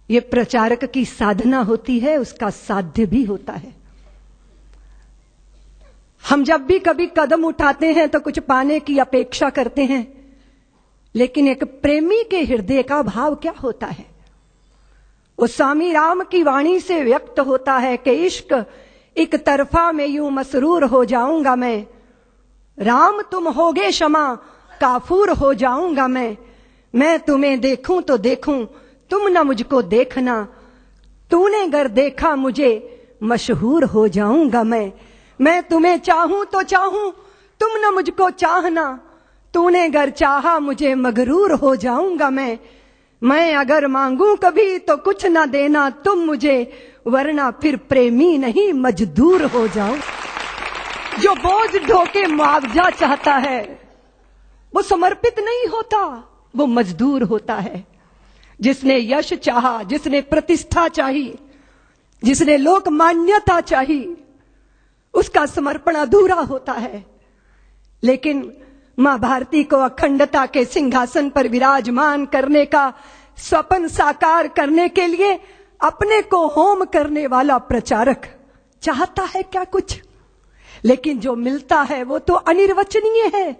ये प्रचारक की साधना होती है, उसका साध्य भी होता है। हम जब भी कभी कदम उठाते हैं तो कुछ पाने की अपेक्षा करते हैं, लेकिन एक प्रेमी के हृदय का भाव क्या होता है? वो स्वामी राम की वाणी से व्यक्त होता है कि इश्क एक तरफा में यूं मसरूर हो जाऊंगा मैं, राम तुम होगे क्षमा काफूर हो जाऊंगा मैं तुम्हें देखूं तो देखूं तुम न मुझको देखना, तूने गर देखा मुझे मशहूर हो जाऊंगा मैं तुम्हें चाहूं तो चाहूं तुम न मुझको चाहना, तूने गर चाहा मुझे मगरूर हो जाऊंगा मैं अगर मांगू कभी तो कुछ ना देना तुम मुझे, वरना फिर प्रेमी नहीं मजदूर हो जाऊं। जो बोझ ढोके मुआवजा चाहता है वो समर्पित नहीं होता, वो मजदूर होता है। जिसने यश चाहा, जिसने प्रतिष्ठा चाही, जिसने लोक मान्यता चाही, उसका समर्पण अधूरा होता है। लेकिन मां भारती को अखंडता के सिंहासन पर विराजमान करने का स्वप्न साकार करने के लिए अपने को होम करने वाला प्रचारक चाहता है क्या कुछ? लेकिन जो मिलता है वो तो अनिर्वचनीय है,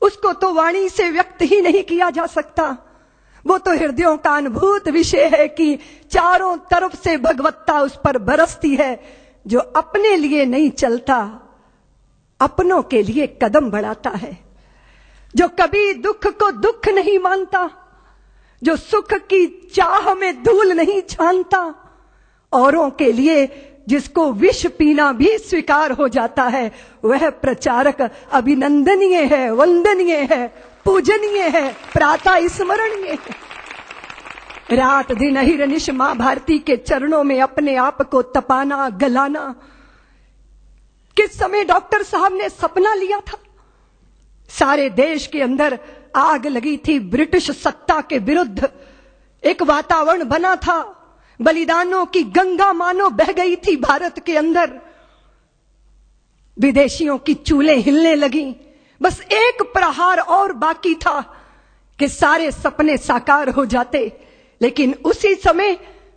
उसको तो वाणी से व्यक्त ही नहीं किया जा सकता। वो तो हृदयों का अनुभूत विषय है कि चारों तरफ से भगवत्ता उस पर बरसती है। जो अपने लिए नहीं चलता, अपनों के लिए कदम बढ़ाता है, जो कभी दुख को दुख नहीं मानता, जो सुख की चाह में धूल नहीं छानता, औरों के लिए जिसको विष पीना भी स्वीकार हो जाता है, वह प्रचारक अभिनंदनीय है, वंदनीय है, पूजनीय है, प्रातः स्मरणीय है। रात दिन अहिर्निश मां भारती के चरणों में अपने आप को तपाना, गलाना। किस समय डॉक्टर साहब ने सपना लिया था? सारे देश के अंदर आग लगी थी, ब्रिटिश सत्ता के विरुद्ध एक वातावरण बना था, बलिदानों की गंगा मानो बह गई थी भारत के अंदर, विदेशियों की चूल्हें हिलने लगी। बस एक प्रहार और बाकी था कि सारे सपने साकार हो जाते। लेकिन उसी समय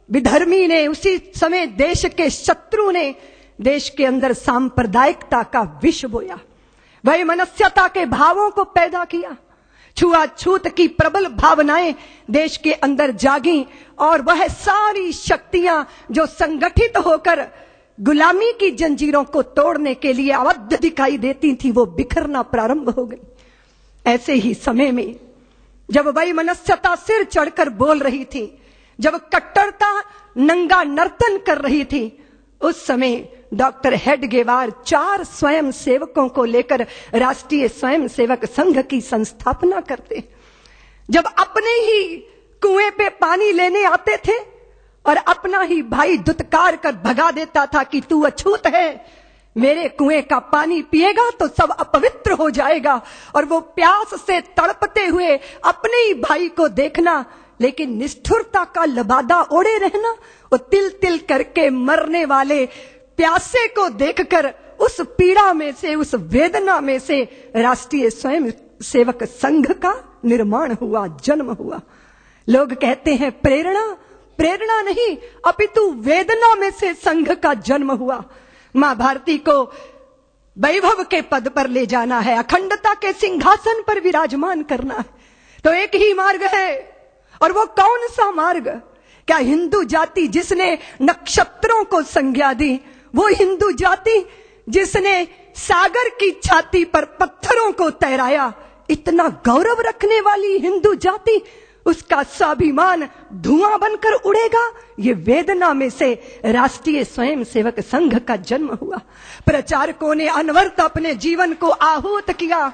विधर्मी ने, उसी समय देश के शत्रु ने देश के अंदर सांप्रदायिकता का विष बोया, वैमनस्यता के भावों को पैदा किया, छुआछूत की प्रबल भावनाएं देश के अंदर जागी, और वह सारी शक्तियां जो संगठित होकर गुलामी की जंजीरों को तोड़ने के लिए आबद्ध दिखाई देती थी, वो बिखरना प्रारंभ हो गई। ऐसे ही समय में जब वैमनस्यता सिर चढ़कर बोल रही थी, जब कट्टरता नंगा नर्तन कर रही थी, उस समय डॉक्टर हेडगेवार 4 स्वयं सेवकों को लेकर राष्ट्रीय स्वयं सेवक संघ की संस्थापना करते। जब अपने ही कुएं पे पानी लेने आते थे और अपना ही भाई दुत्कार कर भगा देता था कि तू अछूत है, मेरे कुएं का पानी पिएगा तो सब अपवित्र हो जाएगा, और वो प्यास से तड़पते हुए अपने ही भाई को देखना, लेकिन निष्ठुरता का लबादा ओढ़े रहना, वो तिल तिल करके मरने वाले प्यासे को देखकर उस पीड़ा में से, उस वेदना में से राष्ट्रीय स्वयं सेवक संघ का निर्माण हुआ, जन्म हुआ। लोग कहते हैं प्रेरणा, प्रेरणा नहीं अपितु वेदना में से संघ का जन्म हुआ। मां भारती को वैभव के पद पर ले जाना है, अखंडता के सिंहासन पर विराजमान करना है, तो एक ही मार्ग है। और वो कौन सा मार्ग? क्या हिंदू जाति जिसने नक्षत्रों को संज्ञा दी, वो हिंदू जाति जिसने सागर की छाती पर पत्थरों को तैराया, इतना गौरव रखने वाली हिंदू जाति, उसका स्वाभिमान धुआं बनकर उड़ेगा? ये वेदना में से राष्ट्रीय स्वयं सेवक संघ का जन्म हुआ। प्रचारकों ने अनवरत अपने जीवन को आहूत किया।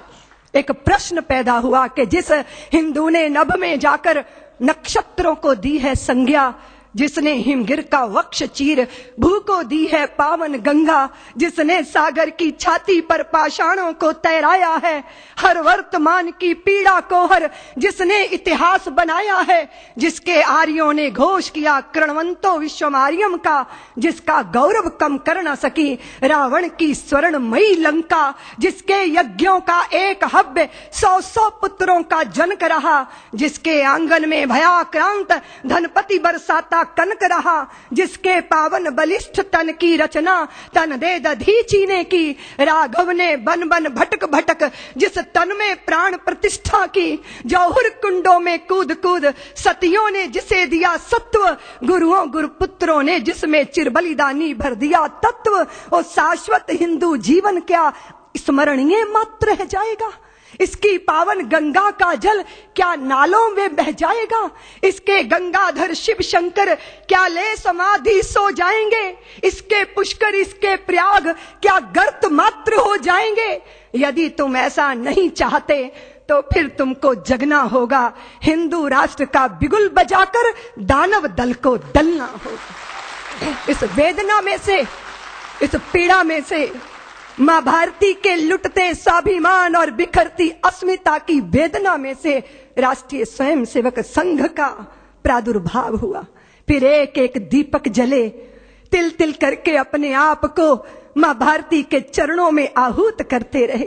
एक प्रश्न पैदा हुआ कि जिस हिंदू ने नभ में जाकर नक्षत्रों को दी है संज्ञा, जिसने हिमगिर का वक्ष चीर भू को दी है पावन गंगा, जिसने सागर की छाती पर पाषाणों को तैराया है, हर वर्तमान की पीड़ा को हर जिसने इतिहास बनाया है, जिसके आर्यों ने घोष किया कृणवंतो विश्वमार्यम का, जिसका गौरव कम कर न सकी रावण की स्वर्णमयी लंका, जिसके यज्ञों का एक हव्य 100 पुत्रों का जनक रहा, जिसके आंगन में भयाक्रांत धनपति बरसाता कनक रहा, जिसके पावन बलिष्ठ तन की रचना तन दे दधीची ने की, राघव ने बन बन भटक भटक जिस तन में प्राण प्रतिष्ठा की, जौहर कुंडों में कूद कूद सतियों ने जिसे दिया सत्व, गुरुओं गुरुपुत्रों ने जिसमें चिरबलिदानी भर दिया तत्व, और शाश्वत हिंदू जीवन क्या स्मरणीय मात्र रह जाएगा? इसकी पावन गंगा का जल क्या नालों में बह जाएगा? इसके गंगाधर शिव शंकर क्या ले समाधि सो जाएंगे? इसके पुष्कर इसके प्रयाग क्या गर्त मात्र हो जाएंगे? यदि तुम ऐसा नहीं चाहते तो फिर तुमको जगना होगा, हिंदू राष्ट्र का बिगुल बजाकर दानव दल को दलना होगा। इस वेदना में से, इस पीड़ा में से, मां भारती के लुटते स्वाभिमान और बिखरती अस्मिता की वेदना में से राष्ट्रीय स्वयंसेवक संघ का प्रादुर्भाव हुआ। फिर एक एक दीपक जले, तिल तिल करके अपने आप को मां भारती के चरणों में आहूत करते रहे।